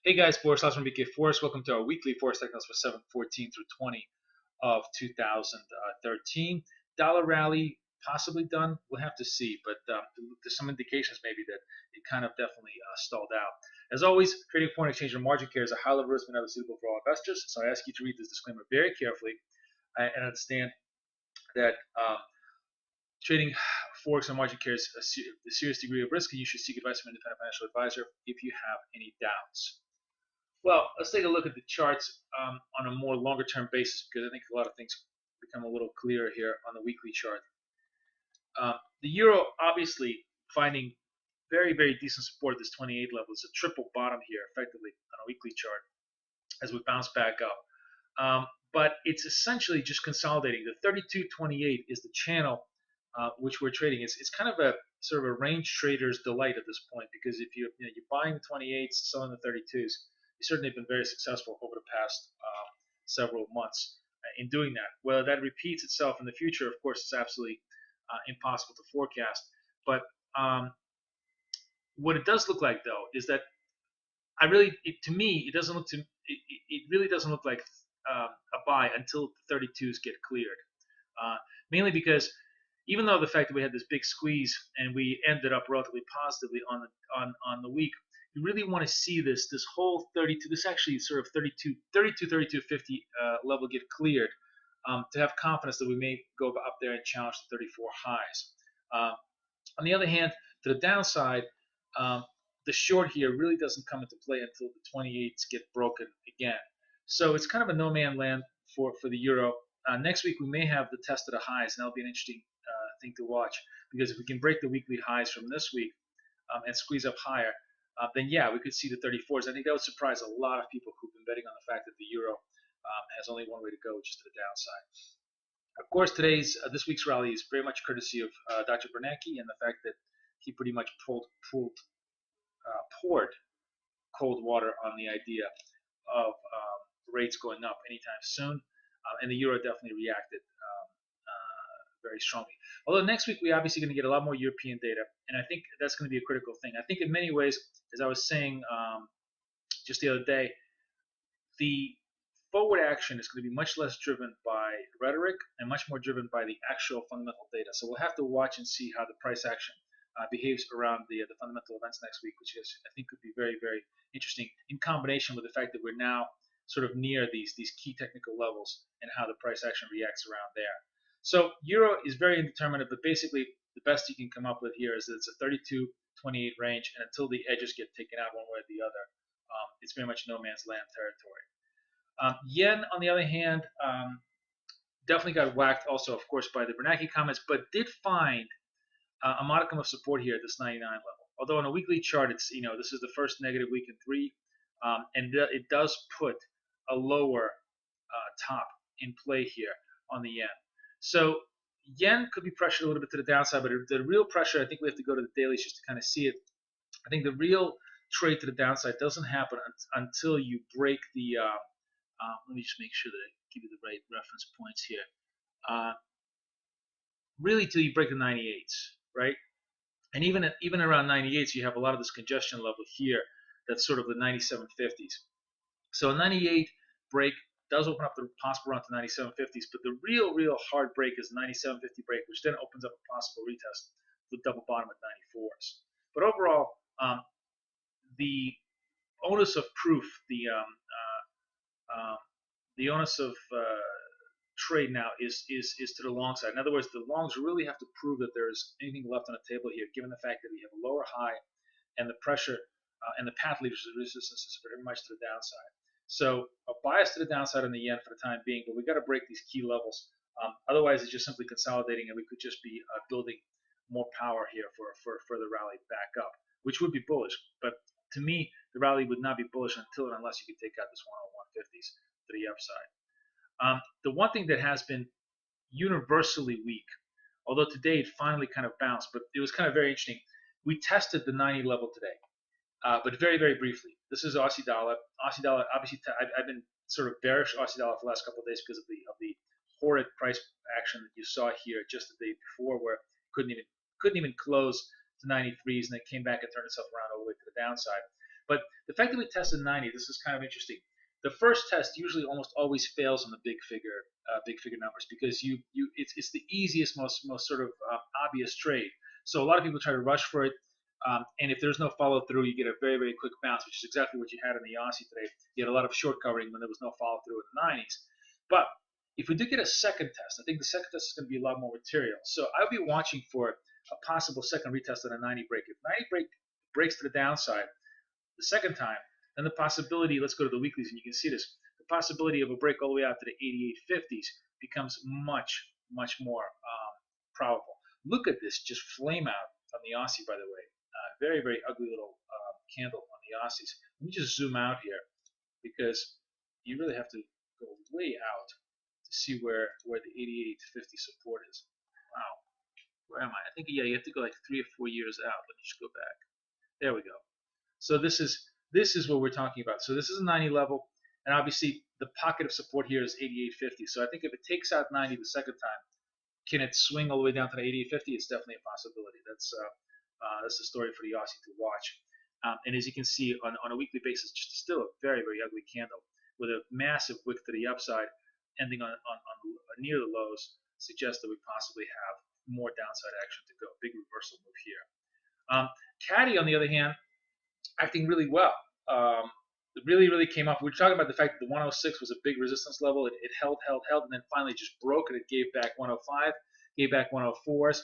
Hey guys, Forex from BK Forex. Welcome to our weekly Forex technicals for 7/14 through 20 of 2013. Dollar rally possibly done. We'll have to see, but there's some indications maybe that it kind of definitely stalled out. As always, trading foreign exchange and margin care is a high level risk and never suitable for all investors. So I ask you to read this disclaimer very carefully and understand that trading forex and margin care is a serious degree of risk, and you should seek advice from an independent financial advisor if you have any doubts. Well, let's take a look at the charts on a more longer term basis because I think a lot of things become a little clearer here on the weekly chart. The euro obviously finding very, very decent support at this 28 level. It's a triple bottom here effectively on a weekly chart as we bounce back up. But it's essentially just consolidating. The 32.28 is the channel which we're trading. It's kind of a sort of a range trader's delight at this point because if you're buying the 28s, selling the 32s, you certainly have been very successful over the past several months in doing that. Whether that repeats itself in the future, of course, is absolutely impossible to forecast. But what it does look like, though, is that to me, it doesn't look to it really doesn't look like a buy until the 32s get cleared. Mainly because even though the fact that we had this big squeeze and we ended up relatively positively on the week, you really want to see this whole 32, this actually sort of 32.50 level get cleared to have confidence that we may go up there and challenge the 34 highs. On the other hand, to the downside, the short here really doesn't come into play until the 28s get broken again. So it's kind of a no man land for the euro. Next week we may have the test of the highs, and that'll be an interesting thing to watch because if we can break the weekly highs from this week and squeeze up higher, then yeah, we could see the 34s. I think that would surprise a lot of people who've been betting on the fact that the euro has only one way to go, which is to the downside. Of course, this week's rally is very much courtesy of Dr. Bernanke and the fact that he pretty much poured cold water on the idea of rates going up anytime soon, and the euro definitely reacted very strongly. Although next week we're obviously going to get a lot more European data, and I think that's going to be a critical thing. I think in many ways, as I was saying just the other day, the forward action is going to be much less driven by rhetoric and much more driven by the actual fundamental data. So we'll have to watch and see how the price action behaves around the fundamental events next week, which I think could be very, very interesting in combination with the fact that we're now sort of near these key technical levels and how the price action reacts around there. So euro is very indeterminate, but basically the best you can come up with here is that it's a 32.28 range, and until the edges get taken out one way or the other, it's very much no man's land territory. Yen, on the other hand, definitely got whacked also, of course, by the Bernanke comments, but did find a modicum of support here at this 99 level. Although on a weekly chart, it's this is the first negative week in 3, and it does put a lower top in play here on the yen. So yen could be pressured a little bit to the downside, but the real pressure, I think we have to go to the dailies just to kind of see it. I think the real trade to the downside doesn't happen until you break the. Let me just make sure that I give you the right reference points here. Really, till you break the 98s, right? And even around 98s, you have a lot of this congestion level here. That's sort of the 97.50s. So a 98 break does open up the possible run to 97.50s, but the real hard break is the 97.50 break, which then opens up a possible retest with double bottom at 94s. But overall, the onus of proof, the onus of trade now is to the long side. In other words, the longs really have to prove that there is anything left on the table here, given the fact that we have a lower high and the pressure and the path leaders of resistance is very much to the downside. So a bias to the downside on the yen for the time being, but we've got to break these key levels. Otherwise, it's just simply consolidating, and we could just be building more power here for the rally back up, which would be bullish. But to me, the rally would not be bullish until and unless you could take out this 101.50s to the upside. The one thing that has been universally weak, although today it finally kind of bounced, but it was kind of very interesting. We tested the 90 level today, but very, very briefly. This is Aussie dollar. Aussie dollar, obviously, I've been sort of bearish Aussie dollar for the last couple of days because of the horrid price action that you saw here just the day before, where couldn't even close to 93s, and then came back and turned itself around all the way to the downside. But the fact that we tested 90, this is kind of interesting. The first test usually almost always fails on the big figure numbers because it's the easiest, most sort of obvious trade. So a lot of people try to rush for it, and if there's no follow through, you get a very quick bounce, which is exactly what you had in the Aussie today. You had a lot of short covering when there was no follow through in the 90s. But if we do get a second test, I think the second test is going to be a lot more material. So I'll be watching for a possible second retest on a 90 break. If 90 breaks to the downside the second time, then the possibility, let's go to the weeklies and you can see this, the possibility of a break all the way out to the 88.50s becomes much more probable. Look at this, just flame out on the Aussie, by the way. Very ugly little candle on the Aussies. Let me just zoom out here because you really have to go way out to see where the 88.50 support is. Wow, where am I? I think, yeah, you have to go like 3 or 4 years out. Let me just go back. There we go. So this is what we're talking about. So this is a 90 level, and obviously the pocket of support here is 88.50. So I think if it takes out 90 the second time, can it swing all the way down to the 88.50? It's definitely a possibility. That's the story for the Aussie to watch. And as you can see on a weekly basis, just still a very ugly candle with a massive wick to the upside, ending on near the lows, suggests that we possibly have more downside action to go. Big reversal move here. CADJPY, on the other hand, acting really well. It really came up. We were talking about the fact that the 106 was a big resistance level. It held, and then finally just broke it. It gave back 105, gave back 104s.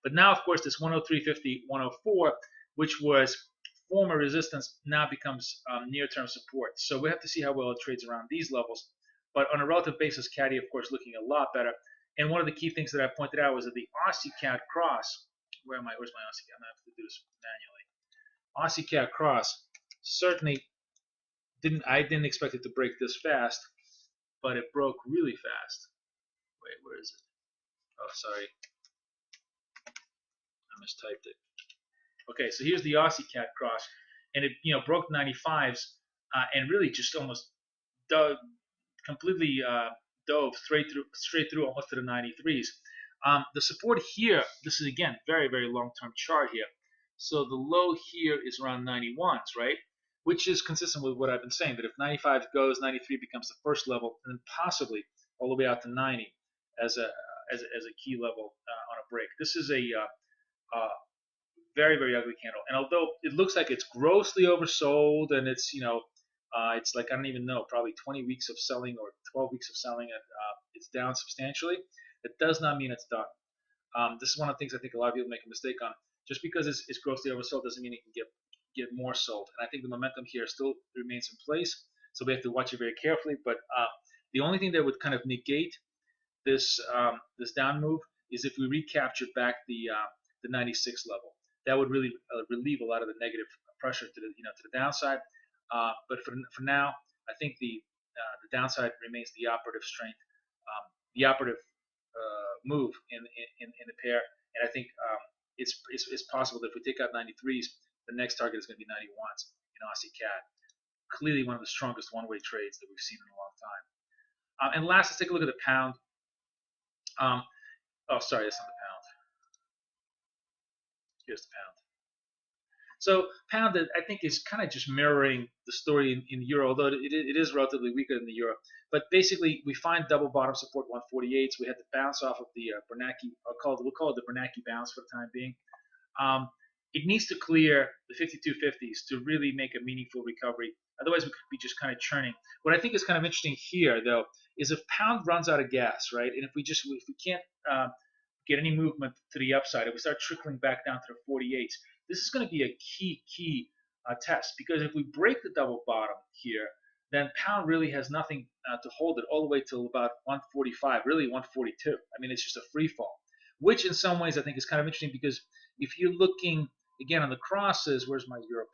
But now, of course, this 103.50, 104, which was former resistance, now becomes near-term support. So we have to see how well it trades around these levels. But on a relative basis, CADJPY, of course, looking a lot better. And one of the key things that I pointed out was that the Aussie CAD cross. Where's my Aussie CAD? I'm gonna have to do this manually. Aussie CAD cross certainly I didn't expect it to break this fast, but it broke really fast. Wait, where is it? Oh, sorry, I mistyped it. Okay, so here's the Aussie CAD cross, and it broke 95s and really just almost completely dove straight through almost to the 93s. The support here, this is again very long-term chart here. So the low here is around 91s, right? Which is consistent with what I've been saying, that if 95 goes, 93 becomes the first level, and then possibly all the way out to 90 as a key level on a break. This is a very ugly candle, and although it looks like it's grossly oversold, and it's it's like, I don't even know, probably 20 weeks of selling or 12 weeks of selling, and it's down substantially. It does not mean it's done. This is one of the things I think a lot of people make a mistake on. Just because it's grossly oversold doesn't mean it can get more sold. And I think the momentum here still remains in place, so we have to watch it very carefully. But the only thing that would kind of negate this this down move is if we recaptured back the 96 level. That would really relieve a lot of the negative pressure to the downside. But for now, I think the downside remains the operative strength, the operative move in the pair. And I think it's possible that if we take out 93s, the next target is going to be 91s in Aussie CAD. Clearly one of the strongest one-way trades that we've seen in a long time. And last, let's take a look at the pound. Oh, sorry, that's not the pound. Here's the pound. So pound, I think, is kind of just mirroring the story in the euro, although it is relatively weaker than the euro. But basically, we find double bottom support 148s. We had to bounce off of the Bernanke. We'll call it the Bernanke bounce for the time being. It needs to clear the 5250s to really make a meaningful recovery. Otherwise, we could be just kind of churning. What I think is kind of interesting here, though, is if pound runs out of gas, right, and if we can't get any movement to the upside, if we start trickling back down to the 48s, this is going to be a key test, because if we break the double bottom here, then pound really has nothing to hold it all the way till about 145, really 142. I mean, it's just a free fall, which in some ways I think is kind of interesting, because if you're looking again on the crosses, where's my euro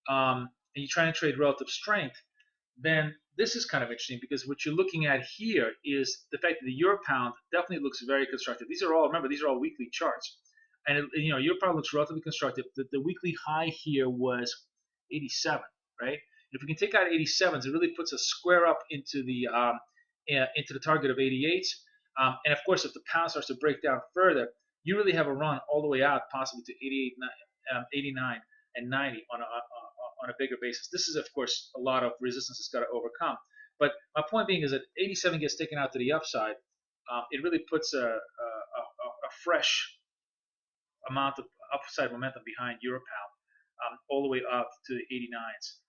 pound, and you're trying to trade relative strength, then this is kind of interesting, because what you're looking at here is the fact that the euro pound definitely looks very constructive. These are all weekly charts, and euro pound looks relatively constructive. The weekly high here was 87, right? If we can take out 87s, it really puts us square up into the target of 88s. And of course, if the pound starts to break down further, you really have a run all the way out, possibly to 88, 89, and 90 on on a bigger basis. This is, of course, a lot of resistance it's got to overcome. But my point being is that 87 gets taken out to the upside. It really puts a fresh amount of upside momentum behind Euro Pound, all the way up to the 89s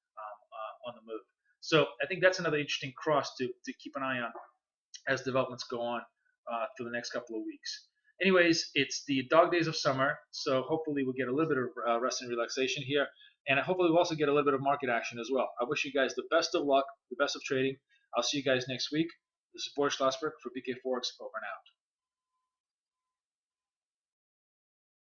on the move. So I think that's another interesting cross to keep an eye on as developments go on through the next couple of weeks. Anyways, it's the dog days of summer, so hopefully we'll get a little bit of rest and relaxation here, and hopefully we'll also get a little bit of market action as well. I wish you guys the best of luck, the best of trading. I'll see you guys next week. This is Boris Schlossberg for BK Forex, over and out.